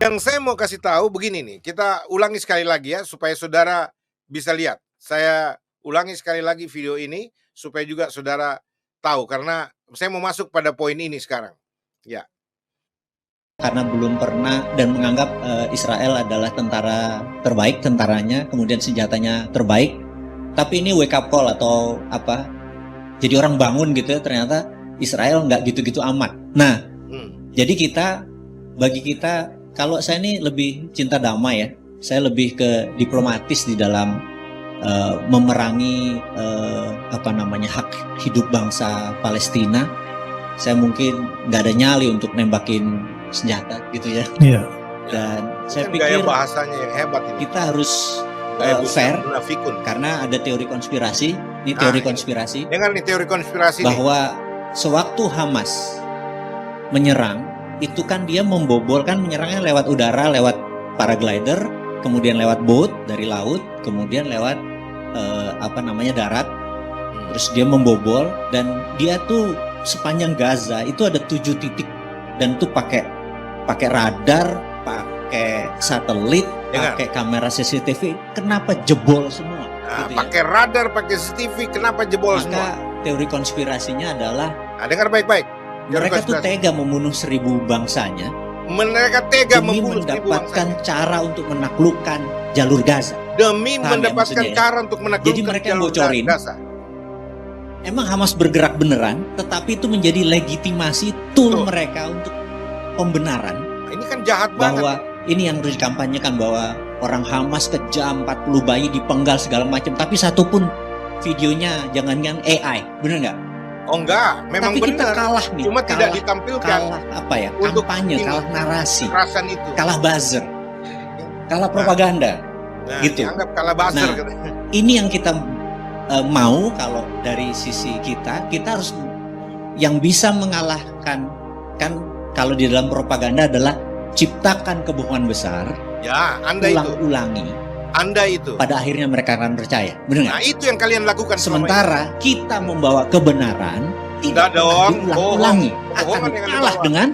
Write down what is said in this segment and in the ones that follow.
Yang saya mau kasih tahu begini nih, kita ulangi sekali lagi ya supaya saudara bisa lihat. Saya ulangi sekali lagi video ini supaya juga saudara tahu karena saya mau masuk pada poin ini sekarang. Ya. Karena belum pernah dan menganggap Israel adalah tentara terbaik, tentaranya, kemudian senjatanya terbaik. Tapi ini wake up call atau apa? Jadi orang bangun gitu ya, ternyata Israel nggak gitu-gitu amat. Nah, jadi bagi kita, kalau saya ini lebih cinta damai ya, saya lebih ke diplomatis di dalam memerangi hak hidup bangsa Palestina. Saya mungkin nggak ada nyali untuk nembakin senjata gitu ya. Iya. Dan saya Kan pikir gaya bahasanya yang hebat ini. kita harus fair karena ada teori konspirasi. Ini teori konspirasi. Dengar nih teori konspirasi bahwa sewaktu Hamas menyerang, itu kan dia membobolkan, menyerangnya lewat udara, lewat paraglider, kemudian lewat boat dari laut, kemudian lewat darat. Terus dia membobol dan dia tuh sepanjang Gaza itu ada 7 titik dan tuh pakai radar, pakai satelit, pakai kamera CCTV. Kenapa jebol semua? Gitu pakai radar, pakai CCTV, kenapa jebol semua? Teori konspirasinya adalah dengar baik-baik. Mereka tuh tega membunuh 1000 bangsanya. Mereka tega membunuh 1000 mendapatkan cara untuk menaklukkan jalur Gaza. Demi mendapatkan cara untuk menaklukkan Jadi mereka yang bocorin. Gaza. Emang Hamas bergerak beneran, tetapi itu menjadi legitimasi tool mereka untuk pembenaran. Ini kan jahat bahwa banget. Ini yang harus dikampanyekan bahwa orang Hamas kejam, 40 bayi dipenggal segala macam, tapi satu pun videonya jangan-jangan AI, bener nggak? Oh enggak, memang tapi benar. Kita kalah nih. Cuma tidak ditampilkan. Kalah kampanye, kalah narasi, itu. kalah buzzer, kalah propaganda. Gitu. Dianggap kalah buzzer. Ini yang kita mau. Kalau dari sisi kita harus yang bisa mengalahkan, kan kalau di dalam propaganda adalah ciptakan kebohongan besar, ya, Anda ulang-ulangi, Anda itu pada akhirnya mereka akan percaya, benar nggak? Nah, itu yang kalian lakukan. Sementara kita membawa kebenaran tidak diulang-ulangi, akan kalah dengan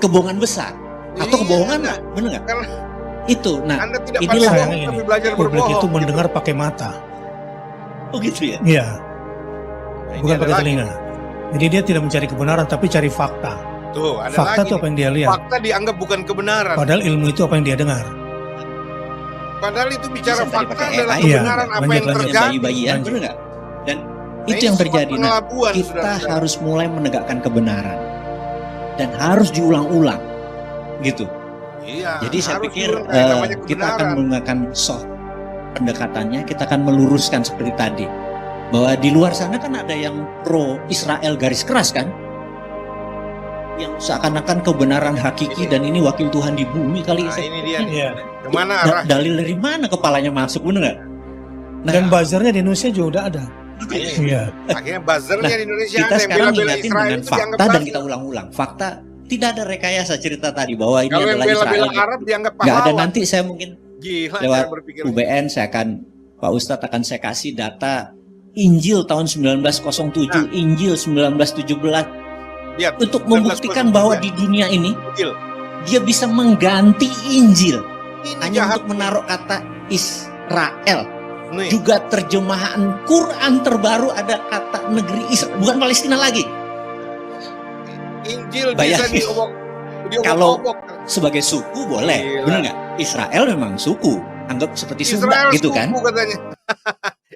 kebohongan besar atau kebohongan, benar nggak? Itu, nah inilah publik itu mendengar pakai mata. Oh gitu ya? Iya. Bukan pakai telinga. Jadi dia tidak mencari kebenaran tapi cari fakta. Tuh, ada fakta itu apa yang dia lihat. Fakta dianggap bukan kebenaran. Padahal ilmu itu apa yang dia dengar. Padahal itu bicara fakta adalah kebenaran apa yang terjadi. Bayi-bayian, benar nggak? Dan itu yang terjadi. Nah, kita harus mulai menegakkan kebenaran dan harus diulang-ulang, gitu. Iya, jadi saya pikir kita akan menggunakan soft pendekatannya, kita akan meluruskan seperti tadi. Bahwa di luar sana kan ada yang pro Israel garis keras kan? Yang seakan-akan kebenaran hakiki dan ini wakil Tuhan di bumi kali. Nah, ini dia nih. Kemana arah? Dalil dari mana kepalanya masuk, bener nggak? Nah, dan buzzernya di Indonesia juga udah ada. Iya. Akhirnya buzzernya di Indonesia kita ada yang sekarang bela-bela ingatin Israel dengan fakta dan kita ulang-ulang. Fakta, tidak ada rekayasa cerita tadi bahwa ini kalau adalah Israel. Israel. Arab dianggap pahlawan. Nggak ada, nanti saya mungkin lewat berpikir. UBN Pak Ustadz akan saya kasih data Injil tahun 1907, Injil 1917. Lihat, untuk membuktikan bahwa di dunia ini dia bisa mengganti Injil hanya untuk menaruh kata Israel. Juga terjemahan Quran terbaru ada kata negeri Israel, bukan Palestina lagi. Injil bisa diobok. Kalau sebagai suku boleh, benar nggak? Israel memang suku, anggap seperti Sunda gitu kan? Katanya.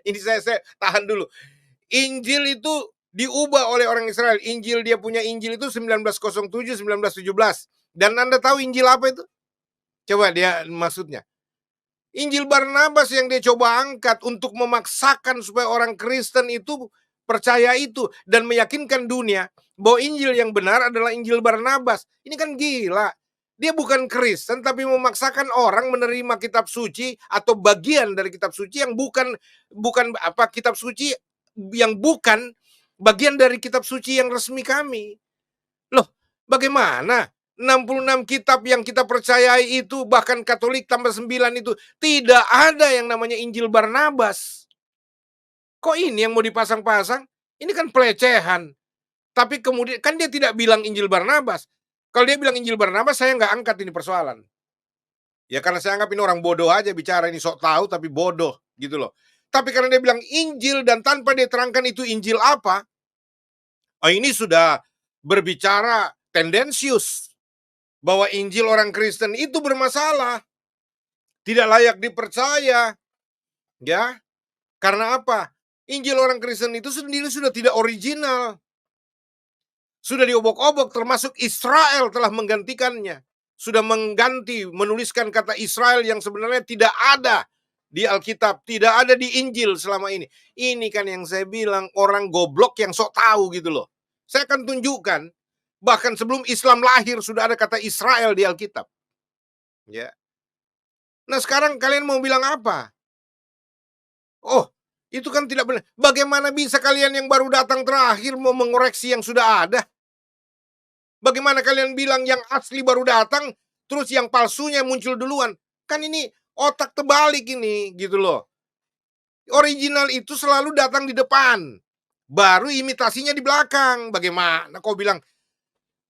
Ini saya tahan dulu. Injil itu diubah oleh orang Israel. Injil dia punya Injil itu 1907, 1917. Dan Anda tahu Injil apa itu? Coba dia maksudnya. Injil Barnabas yang dia coba angkat untuk memaksakan supaya orang Kristen itu percaya itu dan meyakinkan dunia bahwa Injil yang benar adalah Injil Barnabas. Ini kan gila. Dia bukan Kristen tapi memaksakan orang menerima kitab suci atau bagian dari kitab suci yang bukan kitab suci yang bukan bagian dari kitab suci yang resmi kami. Loh, bagaimana? 66 kitab yang kita percayai itu, bahkan Katolik tambah 9 itu, tidak ada yang namanya Injil Barnabas. Kok ini yang mau dipasang-pasang? Ini kan pelecehan. Tapi kemudian, kan dia tidak bilang Injil Barnabas. Kalau dia bilang Injil Barnabas, saya nggak angkat ini persoalan. Ya karena saya anggap ini orang bodoh aja bicara, ini sok tahu tapi bodoh gitu loh. Tapi karena dia bilang Injil dan tanpa dia terangkan itu Injil apa, oh ini sudah berbicara tendensius bahwa Injil orang Kristen itu bermasalah, tidak layak dipercaya, ya. Karena apa? Injil orang Kristen itu sendiri sudah tidak original. Sudah diobok-obok, termasuk Israel telah menggantikannya. Sudah mengganti, menuliskan kata Israel yang sebenarnya tidak ada di Alkitab, tidak ada di Injil selama ini. Ini kan yang saya bilang, orang goblok yang sok tahu gitu loh. Saya akan tunjukkan, bahkan sebelum Islam lahir sudah ada kata Israel di Alkitab. Ya. Nah sekarang kalian mau bilang apa? Oh, itu kan tidak benar. Bagaimana bisa kalian yang baru datang terakhir mau mengoreksi yang sudah ada? Bagaimana kalian bilang yang asli baru datang, terus yang palsunya muncul duluan? Kan ini otak terbalik ini, gitu loh. Original itu selalu datang di depan, baru imitasinya di belakang. Bagaimana kau bilang,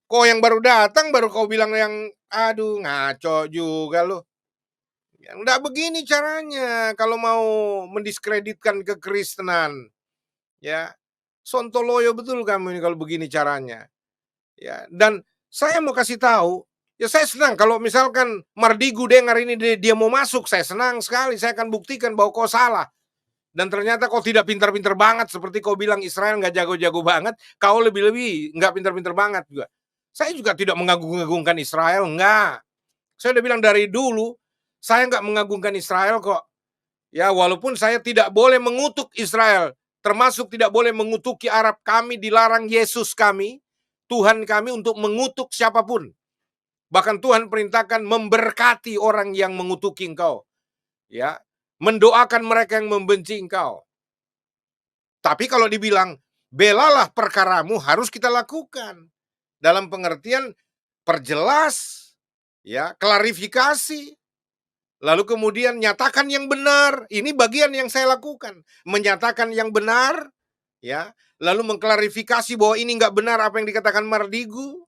kau yang baru datang, baru kau bilang yang, aduh ngaco juga loh. Nggak begini caranya kalau mau mendiskreditkan kekristenan. Ya, sontoloyo betul kamu ini kalau begini caranya. Ya, dan saya mau kasih tahu, ya saya senang kalau misalkan Mardigu dengar ini dia mau masuk, saya senang sekali, saya akan buktikan bahwa kau salah. Dan ternyata kau tidak pintar-pintar banget, seperti kau bilang Israel nggak jago-jago banget, kau lebih-lebih nggak pintar-pintar banget juga. Saya juga tidak mengagung-agungkan Israel, enggak. Saya udah bilang dari dulu, saya nggak mengagungkan Israel kok. Ya, walaupun saya tidak boleh mengutuk Israel, termasuk tidak boleh mengutuki Arab, kami dilarang Yesus kami, Tuhan kami untuk mengutuk siapapun. Bahkan Tuhan perintahkan memberkati orang yang mengutuki engkau. Ya, mendoakan mereka yang membenci engkau. Tapi kalau dibilang, belalah perkaramu, harus kita lakukan. Dalam pengertian, perjelas, ya, klarifikasi, lalu kemudian nyatakan yang benar. Ini bagian yang saya lakukan. Menyatakan yang benar, ya, lalu mengklarifikasi bahwa ini nggak benar apa yang dikatakan Mardigu,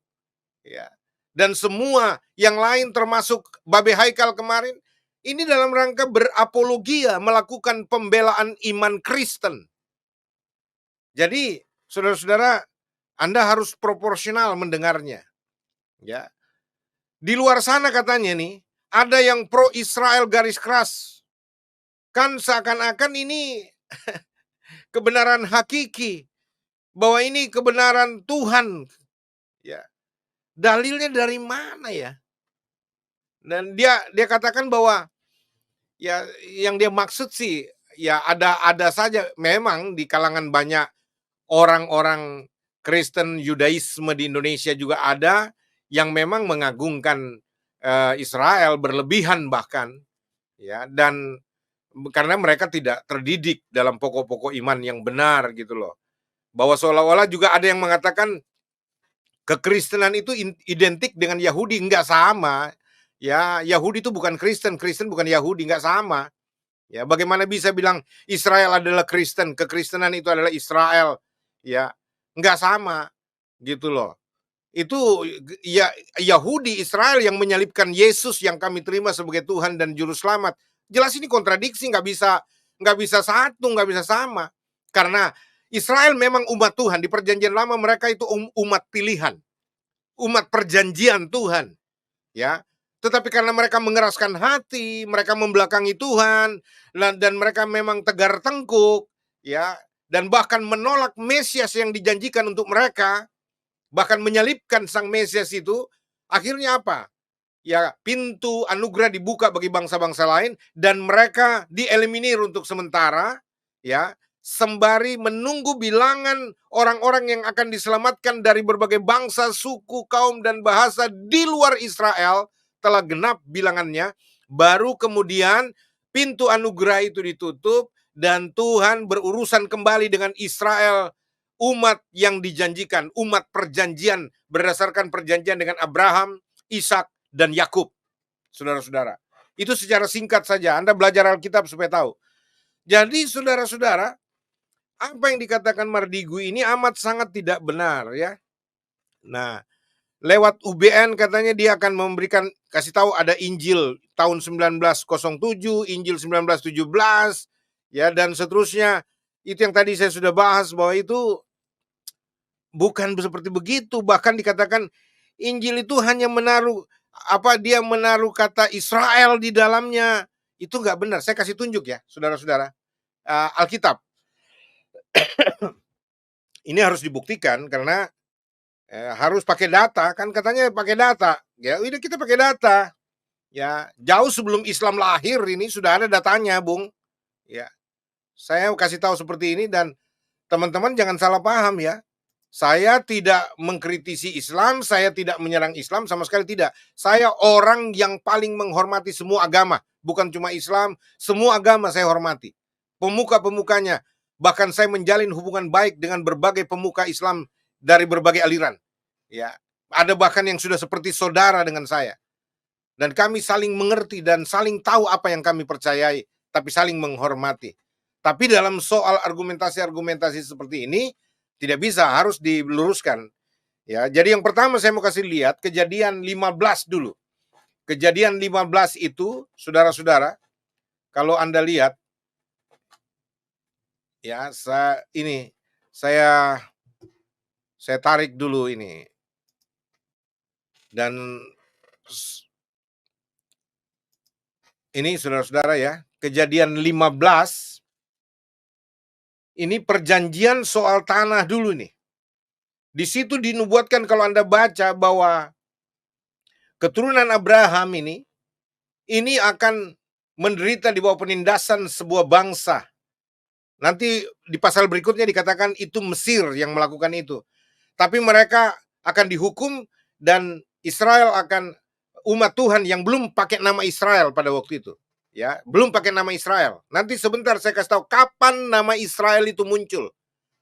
ya, dan semua yang lain termasuk Babe Haikal kemarin, ini dalam rangka berapologia, melakukan pembelaan iman Kristen. Jadi, saudara-saudara, Anda harus proporsional mendengarnya. Ya, di luar sana katanya nih, ada yang pro Israel garis keras. Kan seakan-akan ini kebenaran hakiki, bahwa ini kebenaran Tuhan. Ya, dalilnya dari mana ya? Dan dia katakan bahwa ya yang dia maksud sih ya ada saja memang di kalangan banyak orang-orang Kristen Yudaisme di Indonesia juga ada yang memang mengagungkan Israel berlebihan bahkan, ya, dan karena mereka tidak terdidik dalam pokok-pokok iman yang benar gitu loh. Bahwa seolah-olah juga ada yang mengatakan kekristenan itu identik dengan Yahudi, enggak sama. Ya, Yahudi itu bukan Kristen, Kristen bukan Yahudi, enggak sama. Ya, bagaimana bisa bilang Israel adalah Kristen, kekristenan itu adalah Israel? Ya, enggak sama gitu loh. Itu ya Yahudi Israel yang menyalibkan Yesus yang kami terima sebagai Tuhan dan juru selamat. Jelas ini kontradiksi, nggak bisa satu, nggak bisa sama. Karena Israel memang umat Tuhan, di perjanjian lama mereka itu umat pilihan, umat perjanjian Tuhan, ya. Tetapi karena mereka mengeraskan hati, mereka membelakangi Tuhan, dan mereka memang tegar tengkuk, ya, dan bahkan menolak Mesias yang dijanjikan untuk mereka, bahkan menyalibkan sang Mesias itu, akhirnya apa? Ya, pintu anugerah dibuka bagi bangsa-bangsa lain, dan mereka dieliminir untuk sementara, ya, sembari menunggu bilangan orang-orang yang akan diselamatkan dari berbagai bangsa, suku, kaum, dan bahasa di luar Israel, telah genap bilangannya, baru kemudian pintu anugerah itu ditutup, dan Tuhan berurusan kembali dengan Israel, umat yang dijanjikan, umat perjanjian, berdasarkan perjanjian dengan Abraham, Ishak, dan Yakub. Saudara-saudara, itu secara singkat saja, Anda belajar Alkitab supaya tahu. Jadi saudara-saudara, apa yang dikatakan Mardigu ini amat sangat tidak benar, ya. Nah, lewat UBN katanya dia akan memberikan, kasih tahu ada Injil tahun 1907, Injil 1917, ya, dan seterusnya. Itu yang tadi saya sudah bahas bahwa itu bukan seperti begitu. Bahkan dikatakan Injil itu hanya menaruh dia menaruh kata Israel di dalamnya. Itu nggak benar. Saya kasih tunjuk ya, saudara-saudara. Alkitab. Ini harus dibuktikan karena harus pakai data, kan katanya pakai data. Ya, udah kita pakai data. Ya, jauh sebelum Islam lahir ini sudah ada datanya, Bung. Ya. Saya kasih tahu seperti ini dan teman-teman jangan salah paham ya. Saya tidak mengkritisi Islam, saya tidak menyerang Islam, sama sekali tidak. Saya orang yang paling menghormati semua agama, bukan cuma Islam, semua agama saya hormati. Pemuka-pemukanya, bahkan saya menjalin hubungan baik dengan berbagai pemuka Islam dari berbagai aliran. Ya, ada bahkan yang sudah seperti saudara dengan saya. Dan kami saling mengerti dan saling tahu apa yang kami percayai, tapi saling menghormati. Tapi dalam soal argumentasi-argumentasi seperti ini, tidak bisa, harus diluruskan. Ya, jadi yang pertama saya mau kasih lihat Kejadian 15 dulu. Kejadian 15 itu, saudara-saudara, kalau Anda lihat, ya, saya tarik dulu ini. Dan ini saudara-saudara ya, Kejadian 15 ini perjanjian soal tanah dulu nih. Di situ dinubuatkan kalau Anda baca bahwa keturunan Abraham ini akan menderita di bawah penindasan sebuah bangsa. Nanti di pasal berikutnya dikatakan itu Mesir yang melakukan itu. Tapi mereka akan dihukum dan Israel akan, umat Tuhan yang belum pakai nama Israel pada waktu itu. Ya, belum pakai nama Israel. Nanti sebentar saya kasih tahu kapan nama Israel itu muncul.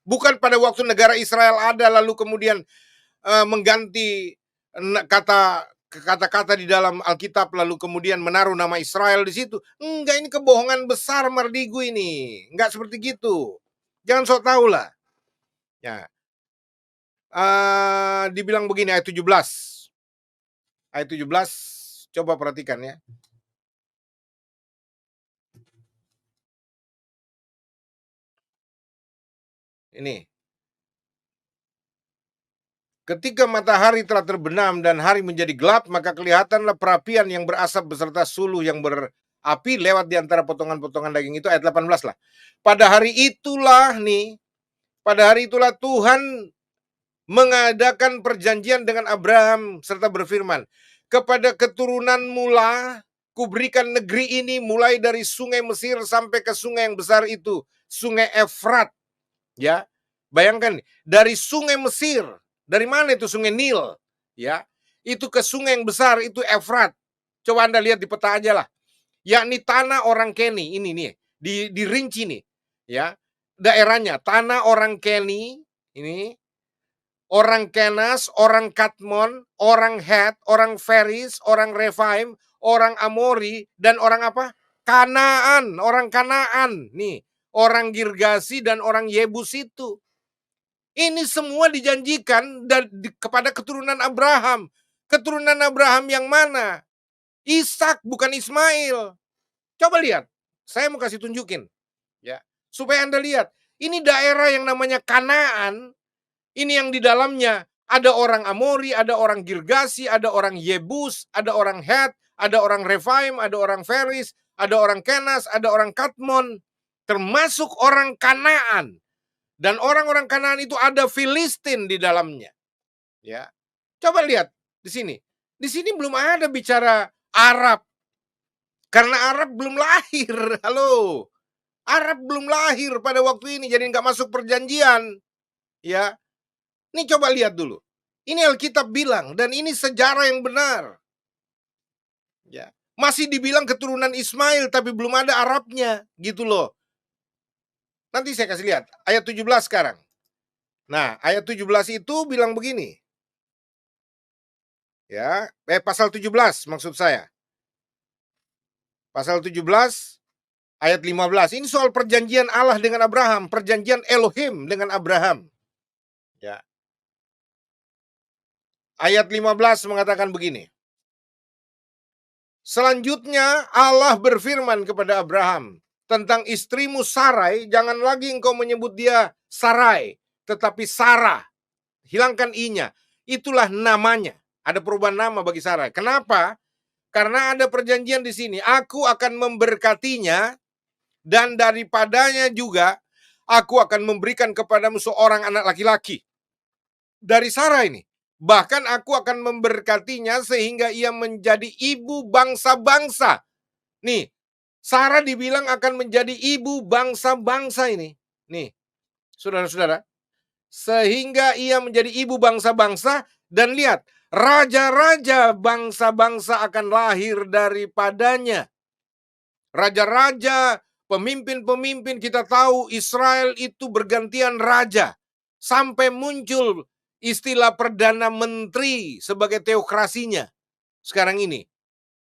Bukan pada waktu negara Israel ada lalu kemudian mengganti kata-kata di dalam Alkitab lalu kemudian menaruh nama Israel di situ. Enggak, ini kebohongan besar Mardigu ini. Enggak seperti gitu. Jangan sok tahu lah. Ya. Dibilang begini ayat 17. Ayat 17 coba perhatikan ya. Ini. Ketika matahari telah terbenam dan hari menjadi gelap, maka kelihatanlah perapian yang berasap beserta suluh yang berapi lewat di antara potongan-potongan daging itu, ayat 18 lah. Pada hari itulah Tuhan mengadakan perjanjian dengan Abraham serta berfirman, kepada keturunanmu lah kuberikan negeri ini mulai dari sungai Mesir sampai ke sungai yang besar itu, sungai Efrat. Ya, bayangkan dari sungai Mesir. Dari mana itu sungai Nil? Ya, itu ke sungai yang besar itu Efrat. Coba Anda lihat di peta aja lah. Yakni tanah orang Keni ini nih, dirinci nih. Ya, daerahnya tanah orang Keni ini, orang Kenas, orang Katmon, orang Het, orang Feris, orang Refaim, orang Amori dan orang apa? Kanaan, orang Kanaan. Nih, orang Girgasi dan orang Yebus itu. Ini semua dijanjikan kepada keturunan Abraham. Keturunan Abraham yang mana? Ishak, bukan Ismail. Coba lihat. Saya mau kasih tunjukin. Ya, supaya Anda lihat. Ini daerah yang namanya Kanaan. Ini yang di dalamnya ada orang Amori, ada orang Girgasi, ada orang Yebus, ada orang Het, ada orang Refaim, ada orang Feris, ada orang Kenas, ada orang Katmon. Termasuk orang Kanaan. Dan orang-orang Kanaan itu ada Filistin di dalamnya. Ya. Coba lihat di sini. Di sini belum ada bicara Arab. Karena Arab belum lahir. Halo. Arab belum lahir pada waktu ini, jadi nggak masuk perjanjian. Ya. Ini coba lihat dulu. Ini Alkitab bilang dan ini sejarah yang benar. Ya. Masih dibilang keturunan Ismail tapi belum ada Arabnya, gitu loh. Nanti saya kasih lihat ayat 17 sekarang. Nah, ayat 17 itu bilang begini. Ya, pasal 17 maksud saya. Pasal 17 ayat 15. Ini soal perjanjian Allah dengan Abraham, perjanjian Elohim dengan Abraham. Ya. Ayat 15 mengatakan begini. Selanjutnya Allah berfirman kepada Abraham, tentang istrimu Sarai, jangan lagi engkau menyebut dia Sarai, tetapi Sarah. Hilangkan i-nya. Itulah namanya. Ada perubahan nama bagi Sarai. Kenapa? Karena ada perjanjian di sini. Aku akan memberkatinya dan daripadanya juga aku akan memberikan kepadamu seorang anak laki-laki. Dari Sarah ini. Bahkan aku akan memberkatinya sehingga ia menjadi ibu bangsa-bangsa. Nih, Sarah dibilang akan menjadi ibu bangsa-bangsa ini. Nih, saudara-saudara. Sehingga ia menjadi ibu bangsa-bangsa. Dan lihat, raja-raja bangsa-bangsa akan lahir daripadanya. Raja-raja, pemimpin-pemimpin, kita tahu Israel itu bergantian raja. Sampai muncul istilah Perdana Menteri sebagai teokrasinya. Sekarang ini.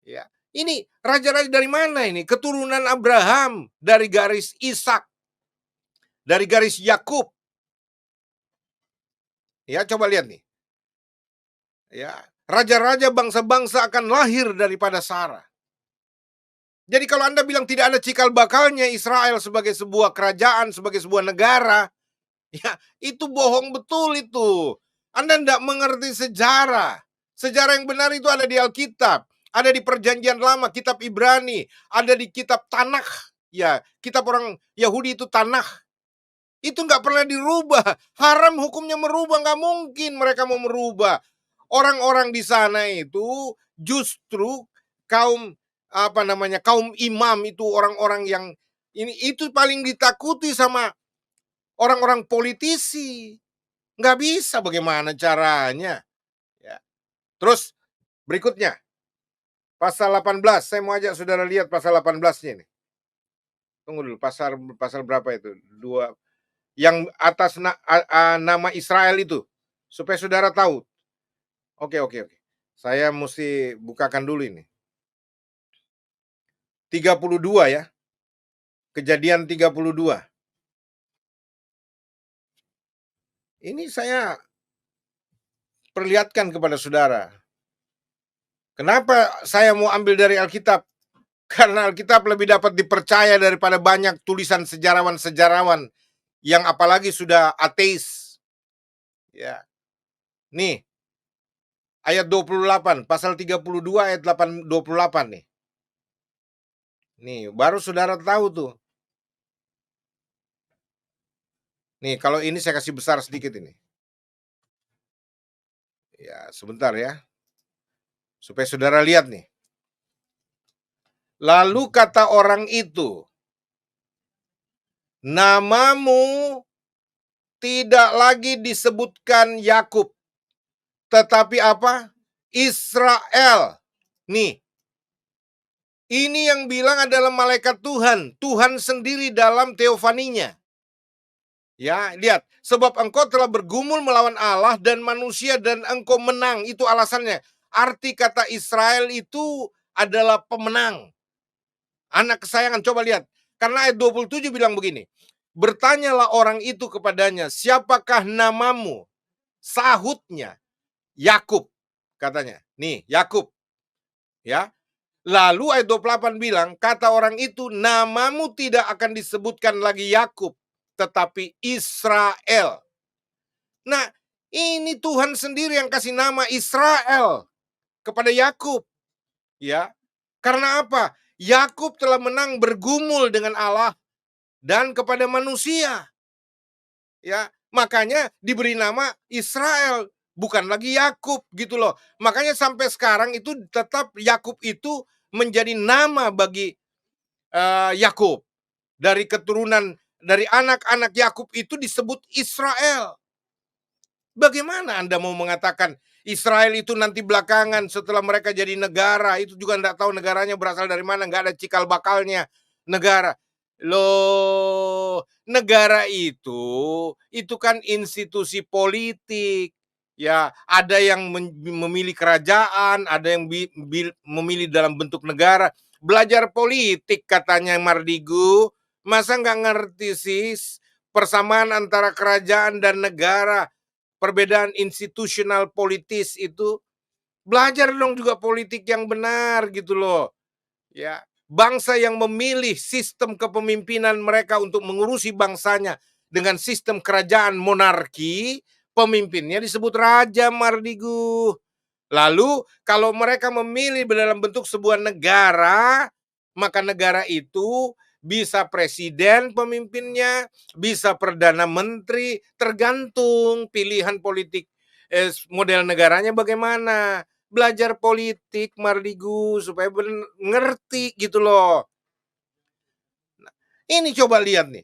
Ya. Ini raja-raja dari mana ini? Keturunan Abraham, dari garis Ishak, dari garis Yakub. Ya, coba lihat nih. Ya, raja-raja bangsa-bangsa akan lahir daripada Sarah. Jadi kalau Anda bilang tidak ada cikal bakalnya Israel sebagai sebuah kerajaan, sebagai sebuah negara, ya itu bohong betul itu. Anda tidak mengerti sejarah. Sejarah yang benar itu ada di Alkitab. Ada di perjanjian lama, kitab Ibrani. Ada di kitab Tanakh. Ya, kitab orang Yahudi itu Tanakh. Itu nggak pernah dirubah. Haram hukumnya merubah, nggak mungkin mereka mau merubah. Orang-orang di sana itu justru kaum kaum imam itu orang-orang yang ini itu paling ditakuti sama orang-orang politisi. Nggak bisa bagaimana caranya. Ya. Terus berikutnya. Pasal 18. Saya mau ajak saudara lihat pasal 18-nya ini. Tunggu dulu, pasal berapa itu? Yang atas nama Israel itu. Supaya saudara tahu. Oke. Saya mesti bukakan dulu ini. 32 ya. Kejadian 32. Ini saya perlihatkan kepada saudara. Kenapa saya mau ambil dari Alkitab? Karena Alkitab lebih dapat dipercaya daripada banyak tulisan sejarawan-sejarawan yang apalagi sudah ateis. Ya. Nih. Ayat 28, pasal 32 ayat 28 nih. Nih, baru saudara tahu tuh. Nih, kalau ini saya kasih besar sedikit ini. Ya, sebentar ya. Supaya saudara lihat nih. Lalu kata orang itu, namamu tidak lagi disebutkan Yakub, tetapi apa? Israel. Nih. Ini yang bilang adalah malaikat Tuhan. Tuhan sendiri dalam teofaninya. Ya, lihat. Sebab engkau telah bergumul melawan Allah dan manusia dan engkau menang. Itu alasannya. Arti kata Israel itu adalah pemenang. Anak kesayangan, coba lihat. Karena ayat 27 bilang begini. Bertanyalah orang itu kepadanya, siapakah namamu? Sahutnya, Yakub. Katanya, nih Yakub. Ya. Lalu ayat 28 bilang, kata orang itu, namamu tidak akan disebutkan lagi Yakub, tetapi Israel. Nah, ini Tuhan sendiri yang kasih nama Israel kepada Yakub. Ya. Karena apa? Yakub telah menang bergumul dengan Allah dan kepada manusia. Ya, makanya diberi nama Israel, bukan lagi Yakub gitu loh. Makanya sampai sekarang itu tetap Yakub itu menjadi nama bagi Yakub. Dari keturunan, dari anak-anak Yakub itu disebut Israel. Bagaimana Anda mau mengatakan Israel itu nanti belakangan setelah mereka jadi negara, itu juga enggak tahu negaranya berasal dari mana, enggak ada cikal bakalnya negara. Loh, negara itu kan institusi politik. Ya, ada yang memilih kerajaan, ada yang memilih dalam bentuk negara. Belajar politik katanya Mardigu. Masa nggak ngerti sih persamaan antara kerajaan dan negara? perbedaan institusional politis itu, belajar dong juga politik yang benar gitu loh. Ya, bangsa yang memilih sistem kepemimpinan mereka untuk mengurusi bangsanya dengan sistem kerajaan monarki, pemimpinnya disebut raja, Mardigu. Lalu kalau mereka memilih dalam bentuk sebuah negara, maka negara itu bisa presiden pemimpinnya, bisa perdana menteri, tergantung pilihan politik model negaranya bagaimana. Belajar politik, Mardigu, supaya ngerti gitu loh. Nah, ini coba lihat nih.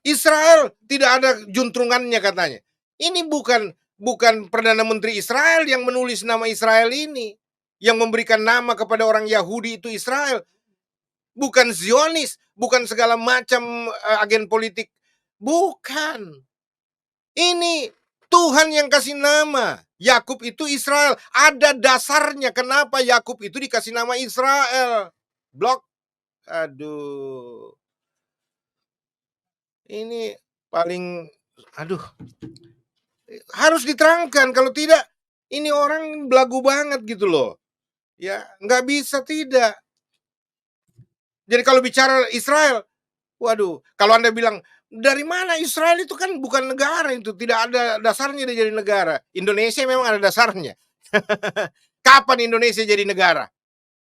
Israel tidak ada juntrungannya katanya. Ini bukan Perdana Menteri Israel yang menulis nama Israel ini. Yang memberikan nama kepada orang Yahudi itu Israel. Bukan Zionis, bukan segala macam agen politik. Bukan. Ini Tuhan yang kasih nama. Yakub itu Israel. Ada dasarnya kenapa Yakub itu dikasih nama Israel. Blok. Aduh. Ini paling, aduh. Harus diterangkan, kalau tidak ini orang belagu banget gitu loh. Ya, nggak bisa tidak. Jadi kalau bicara Israel, waduh, kalau Anda bilang, dari mana Israel itu kan bukan negara itu, tidak ada dasarnya dia jadi negara. Indonesia memang ada dasarnya. Kapan Indonesia jadi negara?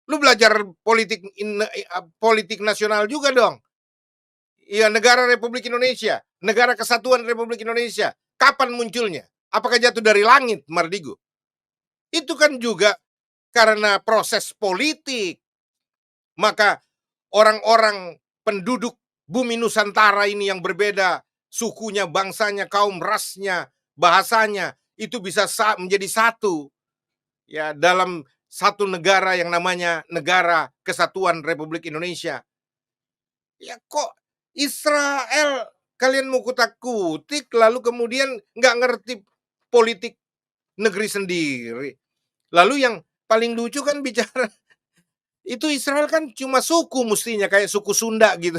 Lu belajar politik nasional juga dong. Iya, negara Republik Indonesia, negara kesatuan Republik Indonesia. Kapan munculnya? Apakah jatuh dari langit, Mardigu? Itu kan juga karena proses politik. Maka orang-orang penduduk bumi Nusantara ini yang berbeda, sukunya, bangsanya, kaum rasnya, bahasanya, itu bisa menjadi satu. Ya, dalam satu negara yang namanya Negara Kesatuan Republik Indonesia. Ya kok Israel kalian mau kutak-kutik, lalu kemudian nggak ngerti politik negeri sendiri. Lalu yang paling lucu kan bicara, itu Israel kan cuma suku mestinya, kayak suku Sunda gitu.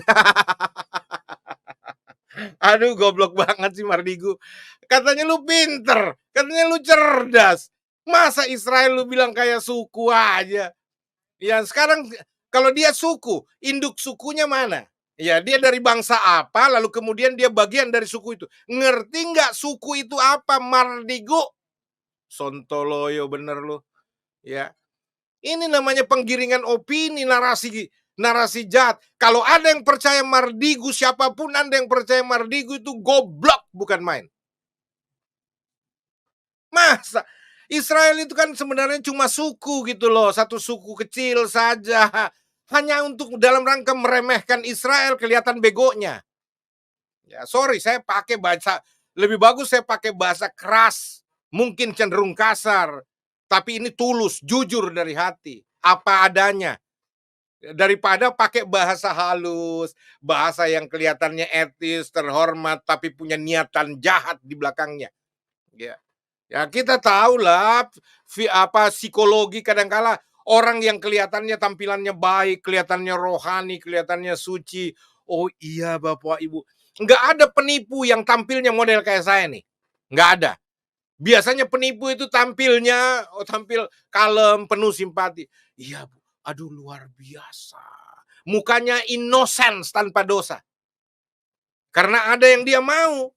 Aduh, goblok banget sih Mardigu. Katanya lu pinter, katanya lu cerdas. Masa Israel lu bilang kayak suku aja? Ya sekarang kalau dia suku, induk sukunya mana? Ya dia dari bangsa apa, lalu kemudian dia bagian dari suku itu. Ngerti nggak suku itu apa, Mardigu? Sontoloyo bener lu. Ya, ini namanya penggiringan opini, narasi jahat. Kalau ada yang percaya Mardigu, siapapun Anda yang percaya Mardigu itu goblok bukan main. Masa Israel itu kan sebenarnya cuma suku gitu loh, satu suku kecil saja. Hanya untuk dalam rangka meremehkan Israel, kelihatan begonya. Ya, sorry, saya pakai bahasa, lebih bagus saya pakai bahasa keras, mungkin cenderung kasar, tapi ini tulus, jujur dari hati, apa adanya. Daripada pakai bahasa halus, bahasa yang kelihatannya etis, terhormat, tapi punya niatan jahat di belakangnya. Ya, ya kita tahulah psikologi kadangkala orang yang kelihatannya tampilannya baik, kelihatannya rohani, kelihatannya suci. Oh iya Bapak Ibu, nggak ada penipu yang tampilnya model kayak saya nih, nggak ada. Biasanya penipu itu tampilnya, tampil kalem, penuh simpati. Iya Bu, aduh luar biasa. Mukanya innocent tanpa dosa. Karena ada yang dia mau.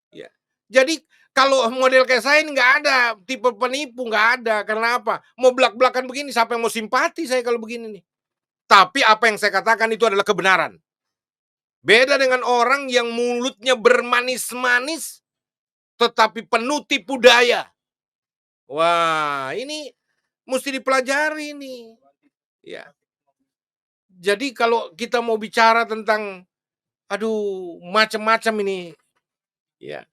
Ya. Jadi kalau model kayak saya ini nggak ada tipe penipu, nggak ada. Karena apa? Mau belak-belakan begini, siapa yang mau simpati saya kalau begini nih? Tapi apa yang saya katakan itu adalah kebenaran. Beda dengan orang yang mulutnya bermanis-manis, tetapi penuh tipu daya. Wah, ini mesti dipelajari nih. Ya. Jadi kalau kita mau bicara tentang, aduh, macam-macam ini, ya.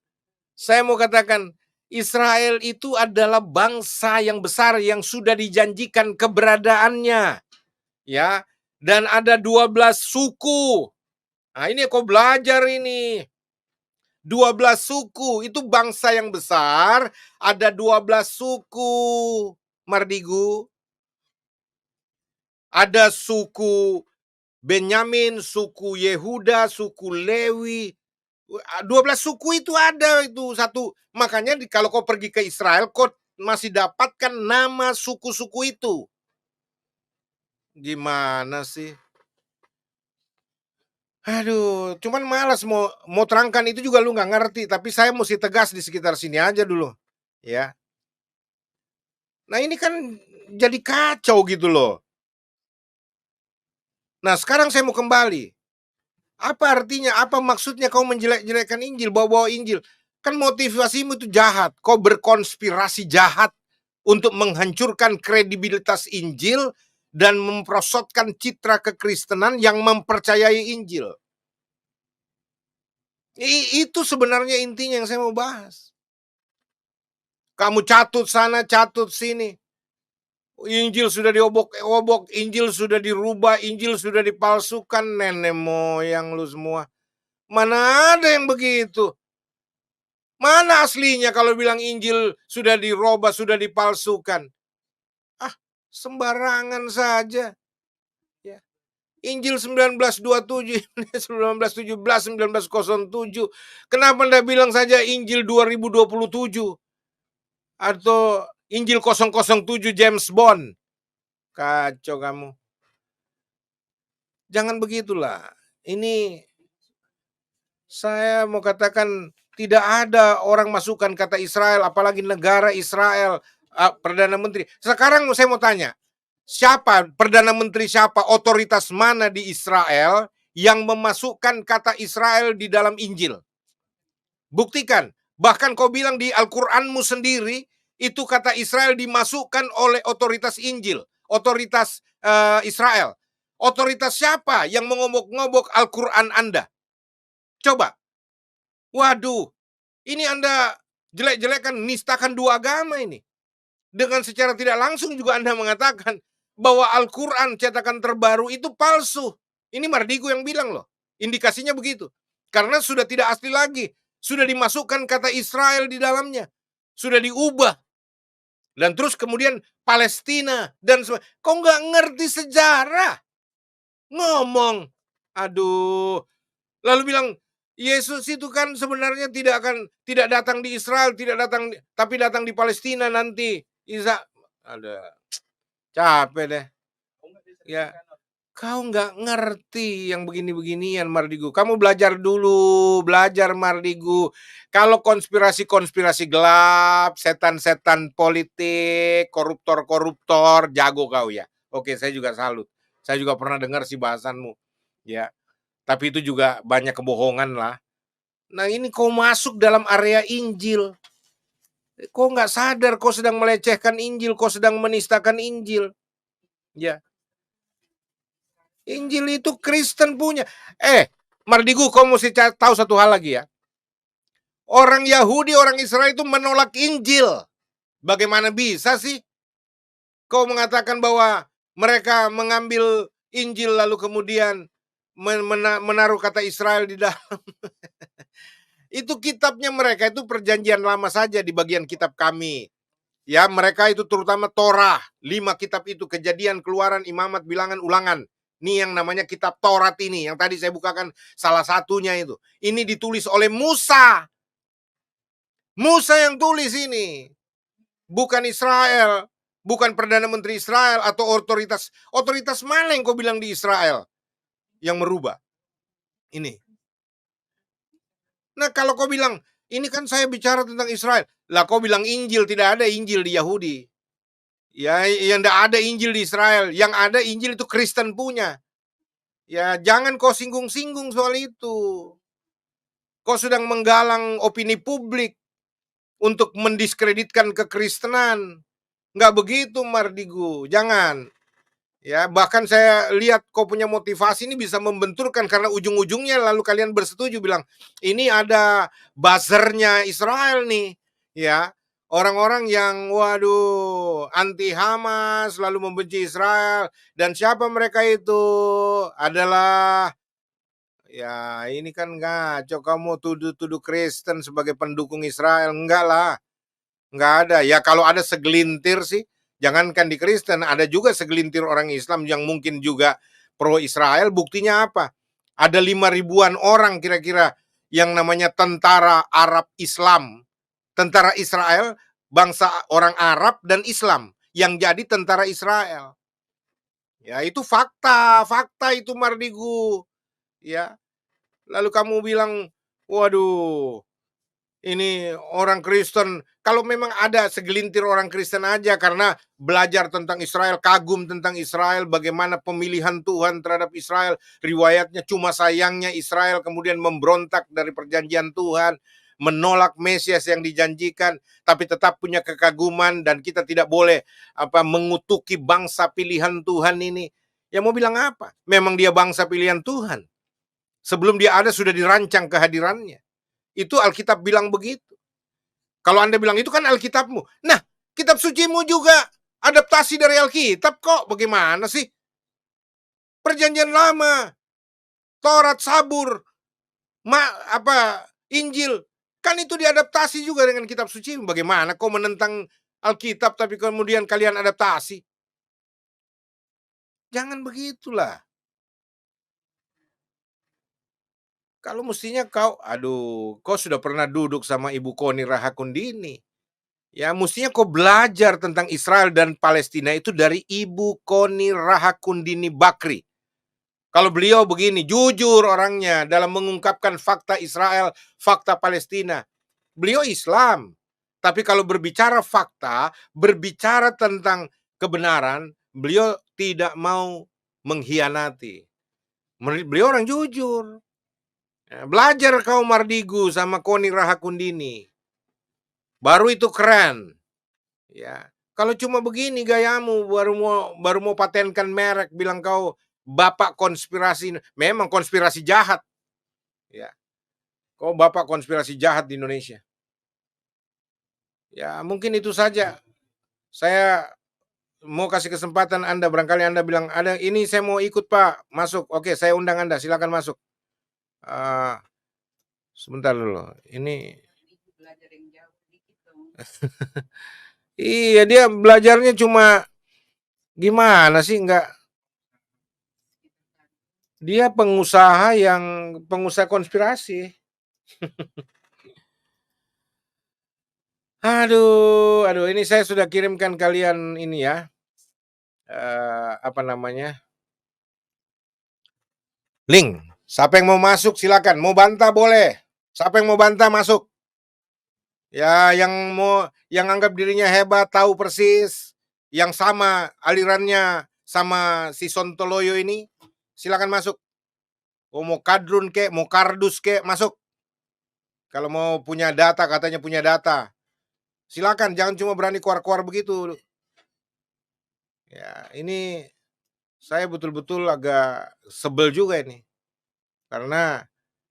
Saya mau katakan, Israel itu adalah bangsa yang besar yang sudah dijanjikan keberadaannya. Ya, dan ada 12 suku. Nah, ini kau belajar ini. 12 suku, itu bangsa yang besar, ada 12 suku, Mardigu. Ada suku Benyamin, suku Yehuda, suku Lewi, 12 suku itu ada itu satu. Makanya kalau kau pergi ke Israel, kau masih dapatkan nama suku-suku itu. Gimana sih? Aduh, cuman malas mau terangkan itu juga lu nggak ngerti, tapi saya mesti tegas di sekitar sini aja dulu, ya. Nah ini kan jadi kacau gitu loh. Nah sekarang saya mau kembali. Apa artinya, apa maksudnya kau menjelek-jelekkan Injil, bawa-bawa Injil? Kan motivasimu itu jahat, kau berkonspirasi jahat untuk menghancurkan kredibilitas Injil dan memperosotkan citra kekristenan yang mempercayai Injil. Itu sebenarnya intinya yang saya mau bahas. Kamu catut sana, catut sini. Injil sudah diobok-obok, Injil sudah dirubah, Injil sudah dipalsukan, nenek moyang lu semua. Mana ada yang begitu? Mana aslinya kalau bilang Injil sudah dirubah, sudah dipalsukan? Ah, sembarangan saja. Ya. Injil 1927, 1917, 1907. Kenapa Anda bilang saja Injil 2027? Atau Injil 007 James Bond? Kacau kamu. Jangan begitulah. Ini saya mau katakan tidak ada orang masukkan kata Israel, apalagi negara Israel, Perdana Menteri. Sekarang saya mau tanya, siapa, Perdana Menteri siapa, otoritas mana di Israel yang memasukkan kata Israel di dalam Injil? Buktikan. Bahkan kau bilang di Al-Quranmu sendiri, itu kata Israel dimasukkan oleh otoritas Injil, otoritas Israel. Otoritas siapa yang mengobok-ngobok Al-Quran Anda? Coba. Waduh, ini Anda jelek-jelekan, nistakan dua agama ini. Dengan secara tidak langsung juga Anda mengatakan bahwa Al-Quran cetakan terbaru itu palsu. Ini Mardigu yang bilang loh. Indikasinya begitu. Karena sudah tidak asli lagi. Sudah dimasukkan kata Israel di dalamnya. Sudah diubah. Dan terus kemudian Palestina. Dan kok nggak ngerti sejarah? Ngomong. Aduh. Lalu bilang, Yesus itu kan sebenarnya tidak datang di Israel, tapi datang di Palestina nanti. Ada capek deh. Ya, kau nggak ngerti yang begini-beginian, Mardigu. Kamu belajar dulu, belajar Mardigu. Kalau konspirasi-konspirasi gelap, setan-setan politik, koruptor-koruptor, jago kau ya. Oke, saya juga salut. Saya juga pernah dengar si bahasanmu. Ya, tapi itu juga banyak kebohongan lah. Nah ini kau masuk dalam area Injil. Kau nggak sadar kau sedang melecehkan Injil, kau sedang menistakan Injil. Ya. Injil itu Kristen punya. Mardigu, kau mesti tahu satu hal lagi ya. Orang Yahudi, orang Israel itu menolak Injil. Bagaimana bisa sih kau mengatakan bahwa mereka mengambil Injil lalu kemudian menaruh kata Israel di dalam? Itu kitabnya mereka itu perjanjian lama saja di bagian kitab kami. Ya, mereka itu terutama Torah. 5 kitab itu, Kejadian, Keluaran, Imamat, Bilangan, Ulangan. Ini yang namanya kitab Taurat ini. Yang tadi saya bukakan salah satunya itu. Ini ditulis oleh Musa. Musa yang tulis ini. Bukan Israel. Bukan Perdana Menteri Israel atau otoritas. Otoritas mana yang kau bilang di Israel yang merubah? Ini. Nah kalau kau bilang, ini kan saya bicara tentang Israel. Lah kau bilang Injil, tidak ada Injil di Yahudi. Ya, yang tidak ada Injil di Israel. Yang ada Injil itu Kristen punya. Ya, jangan kau singgung-singgung soal itu. Kau sedang menggalang opini publik untuk mendiskreditkan kekristenan. Nggak begitu, Mardigu. Jangan. Ya, bahkan saya lihat kau punya motivasi ini bisa membenturkan karena ujung-ujungnya lalu kalian bersetuju bilang ini ada buzzernya Israel nih, ya. Orang-orang yang waduh anti Hamas lalu membenci Israel dan siapa mereka itu adalah ya ini kan ngaco kamu tuduh-tuduh Kristen sebagai pendukung Israel, enggak lah. Enggak ada. Ya kalau ada segelintir sih. Jangankan di Kristen, ada juga segelintir orang Islam yang mungkin juga pro Israel. Buktinya apa? Ada 5 ribuan orang kira-kira yang namanya tentara Arab Islam, tentara Israel, bangsa orang Arab dan Islam yang jadi tentara Israel. Ya, itu fakta, fakta itu Mardigu. Ya. Lalu kamu bilang, waduh, ini orang Kristen, kalau memang ada segelintir orang Kristen aja karena belajar tentang Israel, kagum tentang Israel, bagaimana pemilihan Tuhan terhadap Israel, riwayatnya cuma sayangnya Israel kemudian memberontak dari perjanjian Tuhan, menolak Mesias yang dijanjikan, tapi tetap punya kekaguman dan kita tidak boleh mengutuki bangsa pilihan Tuhan ini. Ya mau bilang apa? Memang dia bangsa pilihan Tuhan. Sebelum dia ada sudah dirancang kehadirannya. Itu Alkitab bilang begitu. Kalau Anda bilang itu kan Alkitabmu. Nah, kitab sucimu juga adaptasi dari Alkitab kok. Bagaimana sih? Perjanjian lama, Taurat, Sabur, Injil, kan itu diadaptasi juga dengan kitab suci. Bagaimana kau menentang Alkitab tapi kemudian kalian adaptasi? Jangan begitulah. Kalau mestinya kau sudah pernah duduk sama Ibu Koni Rahakundini. Ya, mestinya kau belajar tentang Israel dan Palestina itu dari Ibu Koni Rahakundini Bakri. Kalau beliau begini, jujur orangnya dalam mengungkapkan fakta Israel, fakta Palestina. Beliau Islam. Tapi kalau berbicara fakta, berbicara tentang kebenaran, beliau tidak mau mengkhianati. Beliau orang jujur. Belajar kau Mardigu sama Koni Rahakundini. Baru itu keren. Ya. Kalau cuma begini gayamu baru mau patenkan merek bilang kau bapak konspirasi, memang konspirasi jahat. Ya. Kau bapak konspirasi jahat di Indonesia. Ya, mungkin itu saja. Saya mau kasih kesempatan Anda, barangkali Anda bilang ada ini saya mau ikut Pak, masuk. Oke, saya undang Anda, silakan masuk. Sebentar dulu. Ini iya, dia belajarnya cuma gimana sih, enggak. Dia pengusaha konspirasi. Aduh, ini saya sudah kirimkan kalian ini ya. Link. Siapa yang mau masuk silakan, mau bantah boleh. Siapa yang mau bantah masuk. Ya, yang anggap dirinya hebat, tahu persis, yang sama alirannya sama si Sontoloyo ini, silakan masuk. Mau kadrun kek, mau kardus kek, masuk. Kalau mau punya data, katanya punya data. Silakan, jangan cuma berani keluar-keluar begitu. Ya, ini saya betul-betul agak sebel juga ini. Karena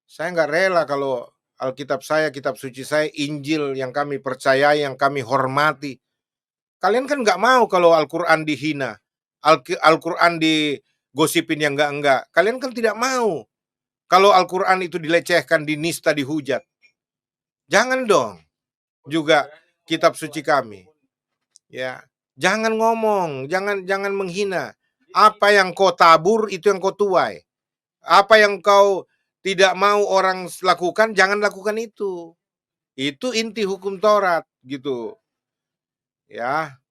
saya nggak rela kalau Alkitab saya, kitab suci saya, Injil yang kami percayai, yang kami hormati. Kalian kan nggak mau kalau Al-Quran dihina, Al-Quran digosipin yang enggak. Kalian kan tidak mau kalau Al-Quran itu dilecehkan, dinista, dihujat. Jangan dong juga kitab suci kami. Ya, jangan ngomong, jangan menghina. Apa yang kau tabur itu yang kau tuai. Apa yang kau tidak mau orang lakukan, jangan lakukan itu. Itu inti hukum Taurat gitu. Ya.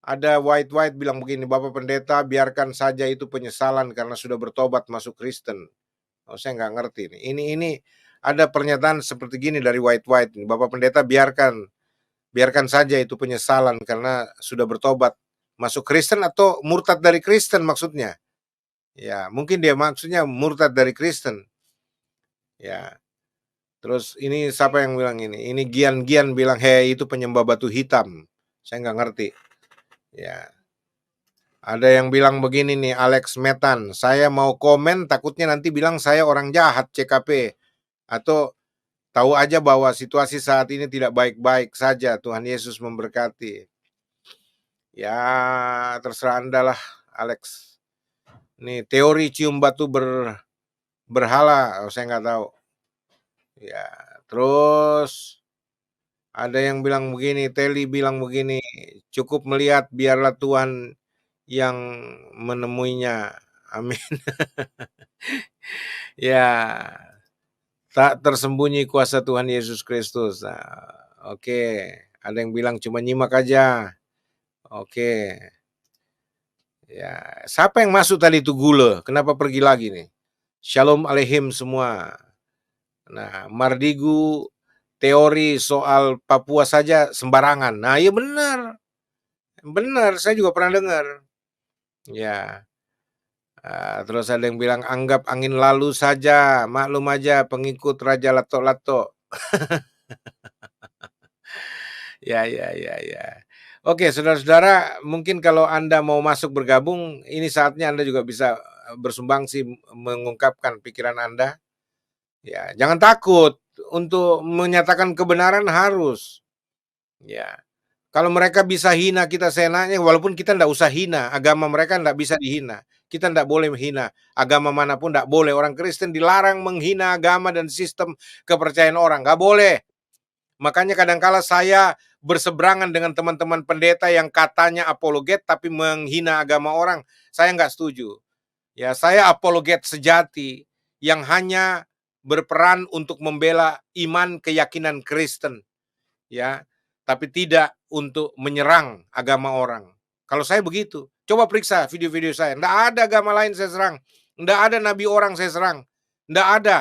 Ada white bilang begini, Bapak Pendeta biarkan saja itu penyesalan karena sudah bertobat masuk Kristen. Oh, saya nggak ngerti nih. Ini ada pernyataan seperti gini dari white. Bapak Pendeta biarkan saja itu penyesalan karena sudah bertobat masuk Kristen atau murtad dari Kristen maksudnya. Ya, mungkin dia maksudnya murtad dari Kristen. Ya. Terus ini siapa yang bilang ini? Ini Gian bilang, "Hei, itu penyembah batu hitam." Saya nggak ngerti. Ya. Ada yang bilang begini nih, Alex Metan, saya mau komen takutnya nanti bilang saya orang jahat CKP. Atau tahu aja bahwa situasi saat ini tidak baik-baik saja. Tuhan Yesus memberkati. Ya, terserah Anda lah, Alex. Nih, teori cium batu berhala, saya nggak tahu. Ya, terus ada yang bilang begini, Teli bilang begini, cukup melihat biarlah Tuhan yang menemuinya. Amin. Ya. Tak tersembunyi kuasa Tuhan Yesus Kristus. Nah, oke. Ada yang bilang cuma nyimak aja. Oke. Ya, siapa yang masuk tadi itu gula? Kenapa pergi lagi nih? Shalom aleihim semua. Nah, Mardigu teori soal Papua saja sembarangan. Nah, iya benar. Benar, saya juga pernah dengar. Ya. Terus ada yang bilang anggap angin lalu saja, maklum aja pengikut Raja Lato-Lato. Ya. Oke, saudara-saudara, mungkin kalau Anda mau masuk bergabung, ini saatnya Anda juga bisa bersumbangsi mengungkapkan pikiran Anda. Ya, jangan takut untuk menyatakan kebenaran harus. Ya. Kalau mereka bisa hina kita seenaknya, walaupun kita ndak usah hina, agama mereka ndak bisa dihina. Kita ndak boleh menghina agama manapun, ndak boleh. Orang Kristen dilarang menghina agama dan sistem kepercayaan orang, nggak boleh. Makanya kadangkala saya berseberangan dengan teman-teman pendeta yang katanya apologet tapi menghina agama orang. Saya nggak setuju. Ya, saya apologet sejati yang hanya berperan untuk membela iman keyakinan Kristen. Ya, tapi tidak untuk menyerang agama orang. Kalau saya begitu, coba periksa video-video saya. Nggak ada agama lain saya serang. Nggak ada nabi orang saya serang. Nggak ada.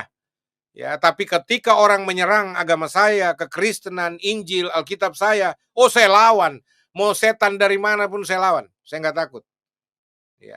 Ya, tapi ketika orang menyerang agama saya, kekristenan, Injil, Alkitab saya, oh saya lawan. Mau setan dari mana pun saya lawan. Saya nggak takut.